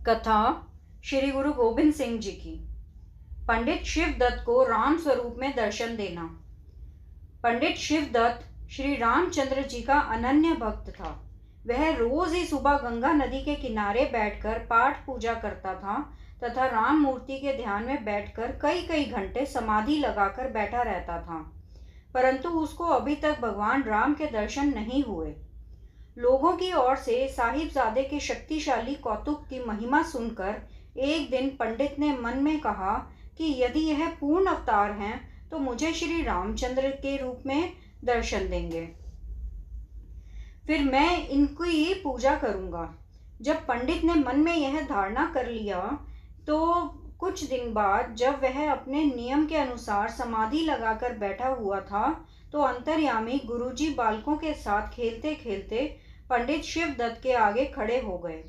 कथा श्री गुरु गोविंद सिंह जी की। पंडित शिवदत्त को राम स्वरूप में दर्शन देना। पंडित शिवदत्त श्री रामचंद्र जी का अनन्य भक्त था। वह रोज ही सुबह गंगा नदी के किनारे बैठकर पाठ पूजा करता था तथा राम मूर्ति के ध्यान में बैठकर कई कई घंटे समाधि लगाकर बैठा रहता था, परंतु उसको अभी तक भगवान राम के दर्शन नहीं हुए। लोगों की ओर से साहिबजादे के शक्तिशाली कौतुक की महिमा सुनकर एक दिन पंडित ने मन में कहा कि यदि यह पूर्ण अवतार हैं तो मुझे श्री रामचंद्र के रूप में दर्शन देंगे, फिर मैं इनकी पूजा करूंगा। जब पंडित ने मन में यह धारणा कर लिया तो कुछ दिन बाद जब वह अपने नियम के अनुसार समाधि लगाकर बैठा हुआ था तो अंतर्यामी गुरुजी बालकों के साथ खेलते खेलते पंडित शिवदत्त के आगे खड़े हो गए।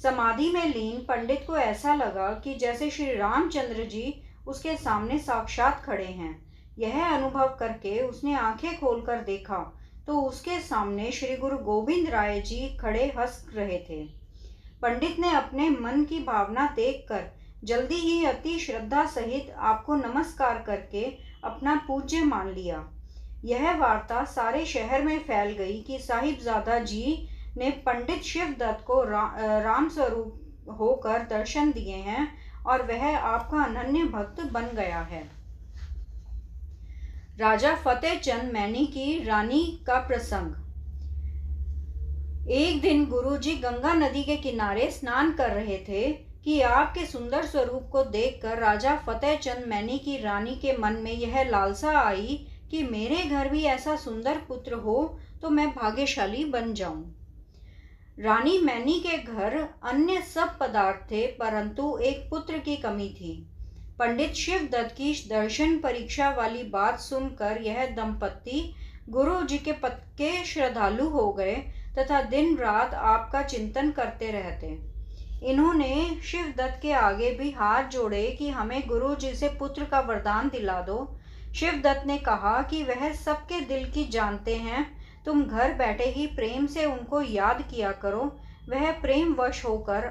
समाधि में लीन पंडित को ऐसा लगा कि जैसे श्री रामचंद्र जी उसके सामने साक्षात खड़े हैं। यह अनुभव करके उसने आंखें खोलकर देखा तो उसके सामने श्री गुरु गोविंद राय जी खड़े हंस रहे थे। पंडित ने अपने मन की भावना देखकर जल्दी ही अति श्रद्धा सहित आपको नमस्कार करके अपना पूज्य मान लिया। यह वार्ता सारे शहर में फैल गई कि साहिबजादा जी ने पंडित शिवदत्त को राम स्वरूप होकर दर्शन दिए हैं और वह आपका अनन्य भक्त बन गया है। राजा फतेह चंद मैनी की रानी का प्रसंग। एक दिन गुरुजी गंगा नदी के किनारे स्नान कर रहे थे कि आपके सुंदर स्वरूप को देखकर राजा फतेह चंद मैनी की रानी के मन में यह लालसा आई कि मेरे घर भी ऐसा सुंदर पुत्र हो तो मैं भाग्यशाली बन जाऊं। रानी मैनी के घर अन्य सब पदार्थ थे, परंतु एक पुत्र की कमी थी। पंडित शिवदत्त की दर्शन परीक्षा वाली बात सुनकर यह दंपत्ति गुरु जी के पक्के श्रद्धालु हो गए तथा दिन रात आपका चिंतन करते रहते। इन्होंने शिवदत्त के आगे भी हाथ जोड़े कि हमें गुरु जी से पुत्र का वरदान दिला दो। शिवदत्त ने कहा कि वह सबके दिल की जानते हैं, तुम घर बैठे ही प्रेम से उनको याद किया करो, वह प्रेम वश होकर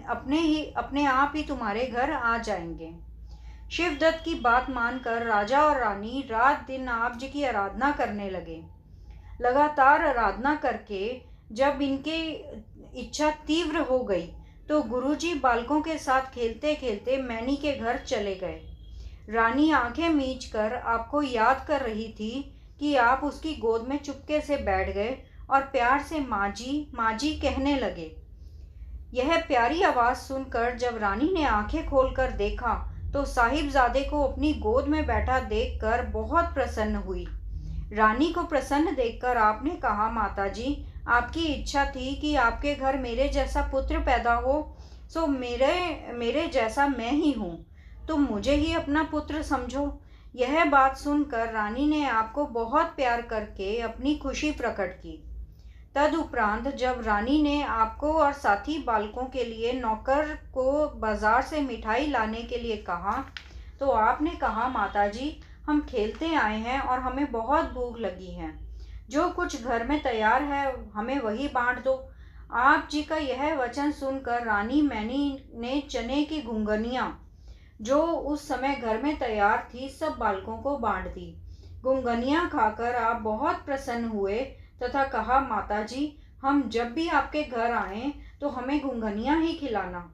अपने आप ही तुम्हारे घर आ जाएंगे। शिवदत्त की बात मानकर राजा और रानी रात दिन आप जी की आराधना करने लगे। लगातार आराधना करके जब इनकी इच्छा तीव्र हो गई तो गुरुजी बालकों के साथ खेलते खेलते मैनी के घर चले गए। रानी आंखें मीचकर आपको याद कर रही थी कि आप उसकी गोद में चुपके से बैठ गए और प्यार से माँ जी कहने लगे। यह प्यारी आवाज़ सुनकर जब रानी ने आंखें खोलकर देखा तो साहिबजादे को अपनी गोद में बैठा देखकर बहुत प्रसन्न हुई। रानी को प्रसन्न देखकर आपने कहा, माता जी, आपकी इच्छा थी कि आपके घर मेरे जैसा पुत्र पैदा हो, सो मेरे जैसा मैं ही हूँ, तुम मुझे ही अपना पुत्र समझो। यह बात सुनकर रानी ने आपको बहुत प्यार करके अपनी खुशी प्रकट की। तदुपरांत जब रानी ने आपको और साथी बालकों के लिए नौकर को बाजार से मिठाई लाने के लिए कहा तो आपने कहा, माता जी, हम खेलते आए हैं और हमें बहुत भूख लगी है, जो कुछ घर में तैयार है हमें वही बांट दो। आप जी का यह वचन सुनकर रानी मैनी ने चने की घुंघनियाँ जो उस समय घर में तैयार थी सब बालकों को बांट दी। घुंघनियाँ खाकर आप बहुत प्रसन्न हुए तथा कहा, माता जी, हम जब भी आपके घर आएं तो हमें घुंघनियाँ ही खिलाना,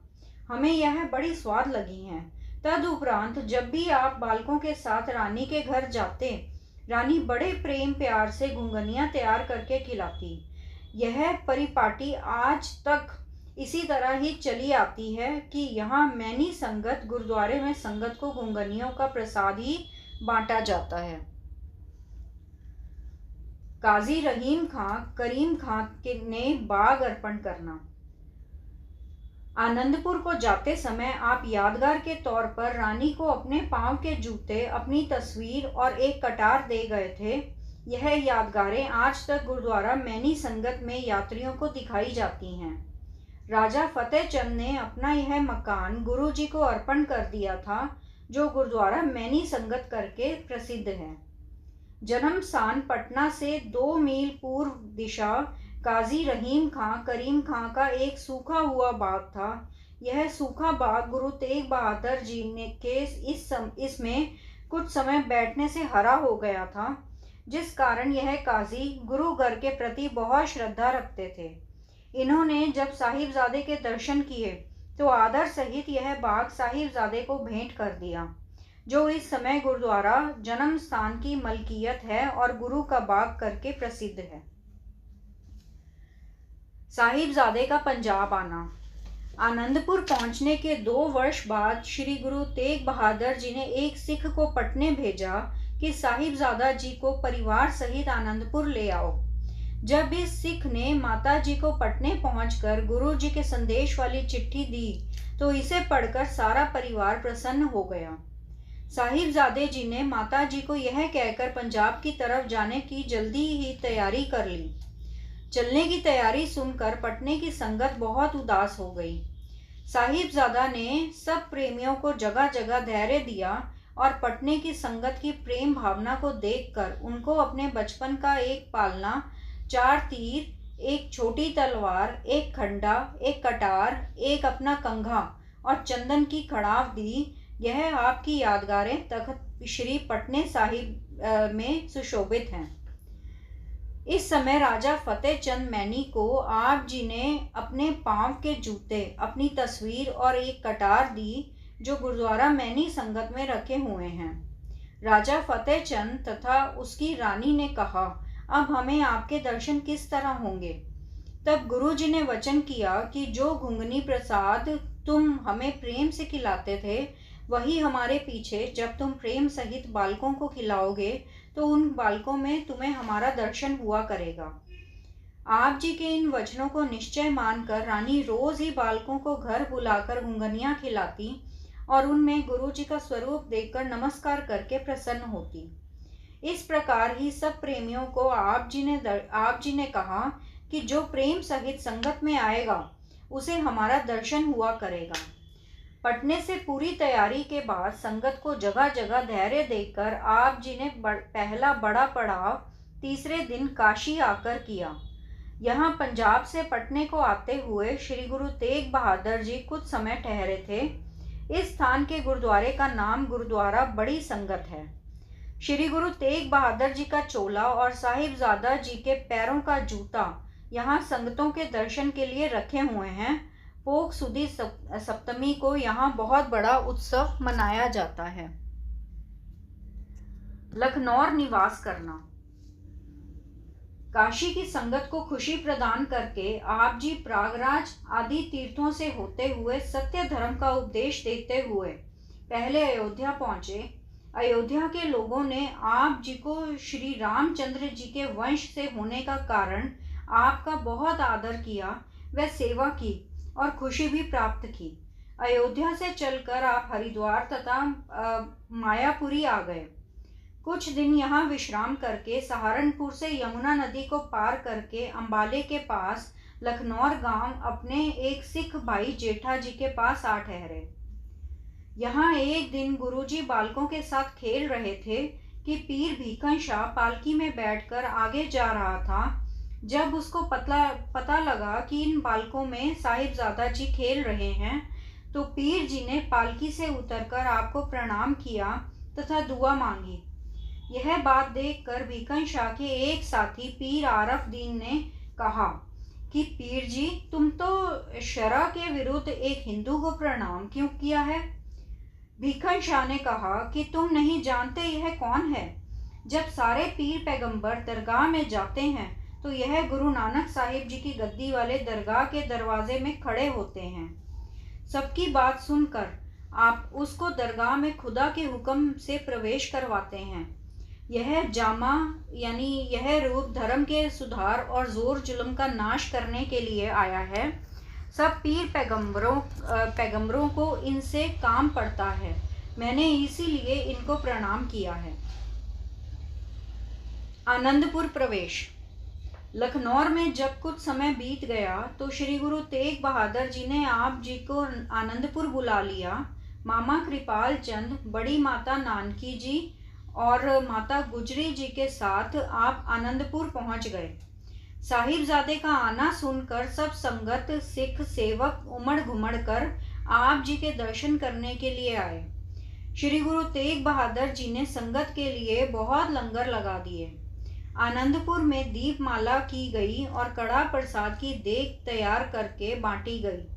हमें यह बड़ी स्वाद लगी हैं। तदुपरांत जब भी आप बालकों के साथ रानी के घर जाते, रानी बड़े प्रेम प्यार से घुंघनियाँ तैयार करके खिलाती। यह परिपाटी आज तक इसी तरह ही चली आती है कि यहाँ मैनी संगत गुरुद्वारे में संगत को घुंघनियों का प्रसाद ही बांटा जाता है। काजी रहीम खां करीम खां ने बाग अर्पण करना। आनंदपुर को जाते समय आप यादगार के तौर पर रानी को अपने पांव के जूते, अपनी तस्वीर और एक कटार दे गए थे। यह यादगारें आज तक गुरुद्वारा मैनी संगत में यात्रियों को दिखाई जाती हैं। राजा फतेह चंद ने अपना यह मकान गुरु जी को अर्पण कर दिया था, जो गुरुद्वारा मैनी संगत करके प्रसिद्ध है। जन्म स्थान पटना से 2 मील पूर्व दिशा काजी रहीम खां करीम खां का एक सूखा हुआ बाग था। यह सूखा बाग गुरु तेग बहादुर जी ने के इसमें कुछ समय बैठने से हरा हो गया था, जिस कारण यह काजी गुरु घर के प्रति बहुत श्रद्धा रखते थे। इन्होंने जब साहिबजादे के दर्शन किए तो आदर सहित यह बाग साहिबजादे को भेंट कर दिया, जो इस समय गुरुद्वारा जन्म स्थान की मलकियत है और गुरु का बाग करके प्रसिद्ध है। साहिबजादे का पंजाब आना। आनंदपुर पहुंचने के 2 वर्ष बाद श्री गुरु तेग बहादुर जी ने एक सिख को पटने भेजा कि साहिबजादा जी को परिवार सहित आनंदपुर ले आओ। जब इस सिख ने माता जी को पटने पहुंचकर गुरु जी के संदेश वाली चिट्ठी दी तो इसे पढ़कर सारा परिवार प्रसन्न हो गया। साहिबजादे जी ने माता जी को यह कहकर पंजाब की तरफ जाने की जल्दी ही तैयारी कर ली। चलने की तैयारी सुनकर पटने की संगत बहुत उदास हो गई। साहिबजादा ने सब प्रेमियों को जगह जगह धैर्य दिया और पटने की संगत की प्रेम भावना को देखकर उनको अपने बचपन का एक पालना, 4 तीर, एक छोटी तलवार, एक खंडा, एक कटार, एक अपना कंघा और चंदन की खड़ाव दी। यह आपकी यादगारें तख्त श्री पटने साहिब में सुशोभित हैं। इस समय राजा फतेह चंद मैनी को आप जी ने अपने पांव के जूते, अपनी तस्वीर और एक कटार दी, जो गुरुद्वारा मैनी संगत में रखे हुए हैं। राजा फतेह चंद तथा उसकी रानी ने कहा, अब हमें आपके दर्शन किस तरह होंगे? तब गुरु जी ने वचन किया कि जो घुंघनी प्रसाद तुम हमें प्रेम से खिलाते थे, वही हमारे पीछे जब तुम प्रेम सहित बालकों को खिलाओगे तो उन बालकों में तुम्हें हमारा दर्शन हुआ करेगा। आप जी के इन वचनों को निश्चय मानकर रानी रोज ही बालकों को घर बुलाकर घुंघनियां खिलाती और उनमें गुरु जी का स्वरूप देखकर नमस्कार करके प्रसन्न होती। इस प्रकार ही सब प्रेमियों को आप जी ने कहा कि जो प्रेम सहित संगत में आएगा उसे हमारा दर्शन हुआ करेगा। पटने से पूरी तैयारी के बाद संगत को जगह जगह धैर्य देकर आप जी ने पहला बड़ा पड़ाव तीसरे दिन काशी आकर किया। यहाँ पंजाब से पटने को आते हुए श्री गुरु तेग बहादुर जी कुछ समय ठहरे थे। इस स्थान के गुरुद्वारे का नाम गुरुद्वारा बड़ी संगत है। श्री गुरु तेग बहादुर जी का चोला और साहिबजादा जी के पैरों का जूता यहाँ संगतों के दर्शन के लिए रखे हुए हैं। पोख सुदी सप्तमी को यहाँ बहुत बड़ा उत्सव मनाया जाता है। लखनौर निवास करना। काशी की संगत को खुशी प्रदान करके आप जी प्रयागराज आदि तीर्थों से होते हुए सत्य धर्म का उपदेश देते हुए पहले अयोध्या पहुंचे। अयोध्या के लोगों ने आप जी को श्री रामचंद्र जी के वंश से होने का कारण आपका बहुत आदर किया, व सेवा की और खुशी भी प्राप्त की। अयोध्या से चलकर आप हरिद्वार तथा मायापुरी आ गए। कुछ दिन यहाँ विश्राम करके सहारनपुर से यमुना नदी को पार करके अंबाले के पास लखनौर गांव अपने एक सिख भाई जेठा जी के पास आ ठहरे। यहाँ एक दिन गुरुजी बालकों के साथ खेल रहे थे कि पीर भीखन शाह पालकी में बैठकर आगे जा रहा था। जब उसको पता लगा कि इन बालकों में साहिबजादा जी खेल रहे हैं, तो पीर जी ने पालकी से उतरकर आपको प्रणाम किया तथा दुआ मांगी। यह बात देखकर भीखन शाह के एक साथी पीर आरफ दीन ने कहा कि पीर जी, तुम तो शरा के विरुद्ध एक हिंदू को प्रणाम क्यों किया है? भीखन शाह ने कहा कि तुम नहीं जानते यह कौन है। जब सारे पीर पैगंबर दरगाह में जाते हैं तो यह गुरु नानक साहिब जी की गद्दी वाले दरगाह के दरवाजे में खड़े होते हैं। सबकी बात सुनकर आप उसको दरगाह में खुदा के हुक्म से प्रवेश करवाते हैं। यह जामा यानी यह रूप धर्म के सुधार और जोर जुल्म का नाश करने के लिए आया है। सब पीर पैगंबरों को इनसे काम पड़ता है। मैंने इसीलिए इनको प्रणाम किया है। आनंदपुर प्रवेश। लखनौर में जब कुछ समय बीत गया तो श्री गुरु तेग बहादुर जी ने आप जी को आनंदपुर बुला लिया। मामा कृपाल चंद, बड़ी माता नानकी जी और माता गुजरी जी के साथ आप आनंदपुर पहुंच गए। साहिबजादे का आना सुनकर सब संगत सिख सेवक उमड़ घुमड़ कर आप जी के दर्शन करने के लिए आए। श्री गुरु तेग बहादुर जी ने संगत के लिए बहुत लंगर लगा दिए। आनंदपुर में दीपमाला की गई और कड़ा प्रसाद की देग तैयार करके बांटी गई।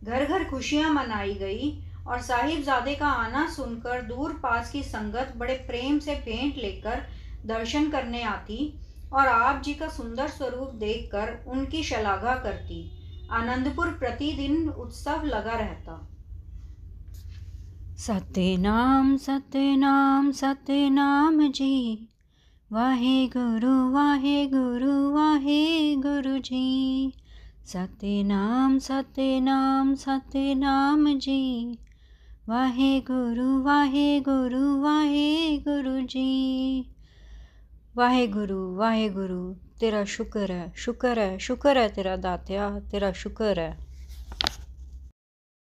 घर घर खुशियां मनाई गई और साहिबजादे का आना सुनकर दूर पास की संगत बड़े प्रेम से भेंट लेकर दर्शन करने आती और आप जी का सुंदर स्वरूप देखकर उनकी शलाघा करती। आनंदपुर प्रतिदिन उत्सव लगा रहता। सतनाम सतनाम सतनाम जी, वाहे गुरु जी। सतनाम सतनाम सतनाम जी, वाहे गुरु जी। वाहे गुरु तेरा शुक्र है, शुक्र है, शुक्र है तेरा दात्या, तेरा शुक्र है।